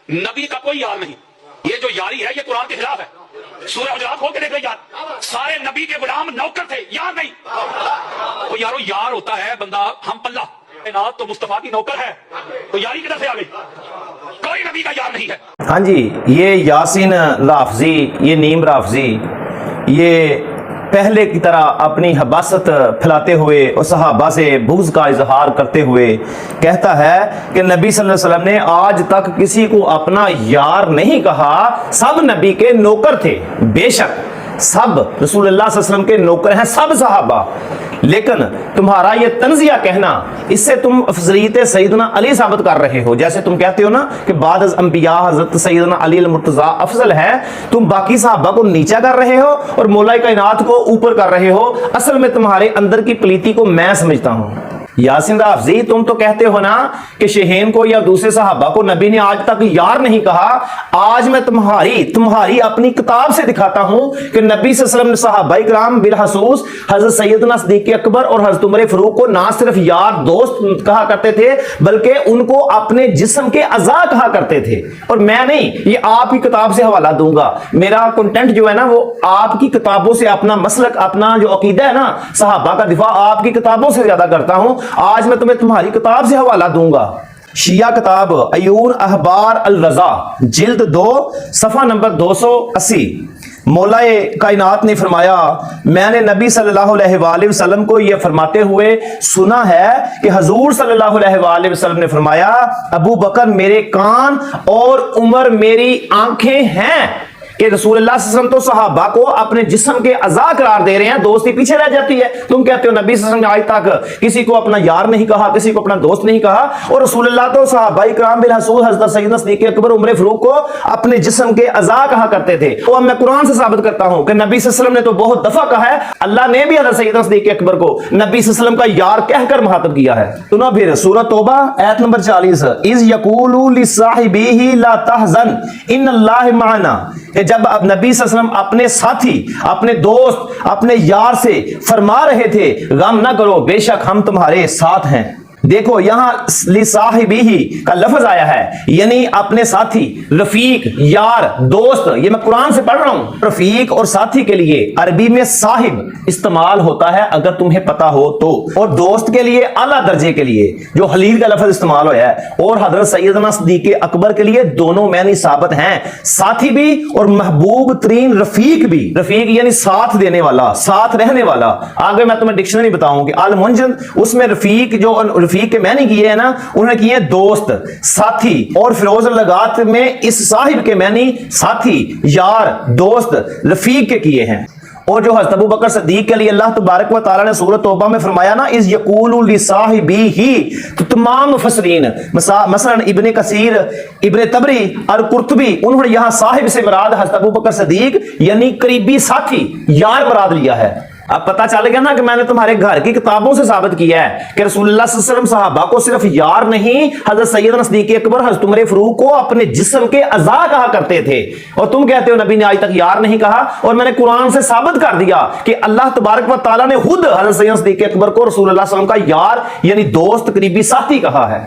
نبی کا کوئی یار نہیں. یہ جو یاری ہے یہ قرآن کے خلاف ہے. سورہ حجرات کھول کے دیکھ لیں یار, سارے نبی کے غلام نوکر تھے, یار نہیں. تو یارو یار ہوتا ہے بندہ ہم پلہ, تو مصطفیٰ کی نوکر ہے, تو یاری کدھر سے آ گئی؟ کوئی نبی کا یار نہیں ہے. ہاں جی, یہ یاسین رافضی, یہ نیم رافضی, یہ پہلے کی طرح اپنی حباست پھیلاتے ہوئے اور صحابہ سے بغض کا اظہار کرتے ہوئے کہتا ہے کہ نبی صلی اللہ علیہ وسلم نے آج تک کسی کو اپنا یار نہیں کہا, سب نبی کے نوکر تھے. بے شک سب رسول اللہ صلی اللہ علیہ وسلم کے نوکر ہیں, سب صحابہ, لیکن تمہارا یہ تنزیہ کہنا, اس سے تم افضلیت سیدنا علی ثابت کر رہے ہو. جیسے تم کہتے ہو نا کہ بعد از انبیاء حضرت سیدنا علی المرتضیٰ افضل ہے, تم باقی صحابہ کو نیچا کر رہے ہو اور مولا کائنات کو اوپر کر رہے ہو. اصل میں تمہارے اندر کی پلیتی کو میں سمجھتا ہوں. یاسین رافضی, تم تو کہتے ہو نا کہ شہین کو یا دوسرے صحابہ کو نبی نے آج تک یار نہیں کہا. آج میں تمہاری اپنی کتاب سے دکھاتا ہوں کہ نبی صلی اللہ علیہ وسلم نے صحابہ کرام بالخصوص حضرت سیدنا صدیق اکبر اور حضرت عمر فاروق کو نہ صرف یار دوست کہا کرتے تھے بلکہ ان کو اپنے جسم کے اعضاء کہا کرتے تھے. اور میں نہیں, یہ آپ کی کتاب سے حوالہ دوں گا. میرا کنٹینٹ جو ہے نا وہ آپ کی کتابوں سے, اپنا مسلک, اپنا جو عقیدہ ہے نا صحابہ کا دفاع آپ کی کتابوں سے زیادہ کرتا ہوں. آج میں تمہیں تمہاری کتاب سے حوالہ دوں گا. شیعہ کتاب عیون احبار الرضا جلد 2 صفحہ نمبر 280. مولا کائنات نے فرمایا, میں نے نبی صلی اللہ علیہ وآلہ وسلم کو یہ فرماتے ہوئے سنا ہے کہ حضور صلی اللہ علیہ وآلہ وسلم نے فرمایا, ابو بکر میرے کان اور عمر میری آنکھیں ہیں. کہ رسول اللہ صلی اللہ علیہ وسلم تو صحابہ کو اپنے جسم کے اعضاء قرار دے رہے ہیں, دوستی پیچھے رہ جاتی ہے. تم کہتے ہو نبی صلی اللہ علیہ وسلم نے آج تک کسی کو اپنا یار نہیں کہا, کسی کو اپنا دوست نہیں کہا, اور رسول اللہ تو صحابہ کرام بالخصوص حضرت سیدنا صدیق اکبر, عمر فاروق کو اپنے جسم کے اعضاء کہا کرتے تھے. تو اب میں قرآن سے ثابت کرتا ہوں کہ نبی صلی اللہ علیہ وسلم نے تو بہت دفعہ کہا ہے, اللہ نے بھی حضرت سیدنا صدیق اکبر کو نبی صلی اللہ علیہ وسلم کا یار کہہ کر مخاطب کیا ہے. سنو پھر سورۃ توبہ آیت نمبر 40, اذ یقول لصاحبہ لا تحزن ان اللہ معنا, کہ جب اب نبی صلی اللہ علیہ وسلم اپنے ساتھی, اپنے دوست, اپنے یار سے فرما رہے تھے غم نہ کرو, بے شک ہم تمہارے ساتھ ہیں. دیکھو یہاں لصاحبہ کا لفظ آیا ہے, یعنی اپنے ساتھی, رفیق, یار, دوست. یہ میں قرآن سے پڑھ رہا ہوں. رفیق اور ساتھی کے لیے عربی میں صاحب استعمال ہوتا ہے اگر تمہیں پتا ہو تو, اور دوست کے لیے اعلیٰ درجے کے لیے جو خلیل کا لفظ استعمال ہوا ہے, اور حضرت سیدنا صدیق اکبر کے لیے دونوں معنی ثابت ہیں, ساتھی بھی اور محبوب ترین رفیق بھی. رفیق یعنی ساتھ دینے والا, ساتھ رہنے والا. آگے میں تمہیں ڈکشنری بتاؤں کہ المنجد, اس میں رفیق جو رفیق کے معنی کیے ہیں نا, انہوں نے کیے دوست, ساتھی, اور فیروز اللغات میں اس صاحب کے معنی ساتھی, یار, دوست, رفیق کے کیے ہیں. اور جو حضرت ابو بکر صدیق کے لیے اللہ تبارک و تعالی نے سورۃ توبہ میں فرمایا نا اذ یقول لصاحبہ, تو تمام مفسرین مثلا ابن کثیر, ابن طبری اور قرطبی, انہوں نے یہاں صاحب سے مراد حضرت ابو بکر صدیق یعنی قریبی ساتھی, یار مراد لیا ہے. اب پتہ چل گیا نا کہ میں نے تمہارے گھر کی کتابوں سے ثابت کیا ہے کہ رسول اللہ صلی اللہ علیہ وسلم صحابہ کو صرف یار نہیں, حضرت سیدنا صدیق اکبر, حضرت عمر فاروق کو اپنے جسم کے اعضاء کہا کرتے تھے. اور تم کہتے ہو نبی نے آج تک یار نہیں کہا, اور میں نے قرآن سے ثابت کر دیا کہ اللہ تبارک و تعالیٰ نے خود حضرت سیدنا صدیق اکبر کو رسول اللہ صلی اللہ علیہ وسلم کا یار یعنی دوست, قریبی ساتھی کہا ہے.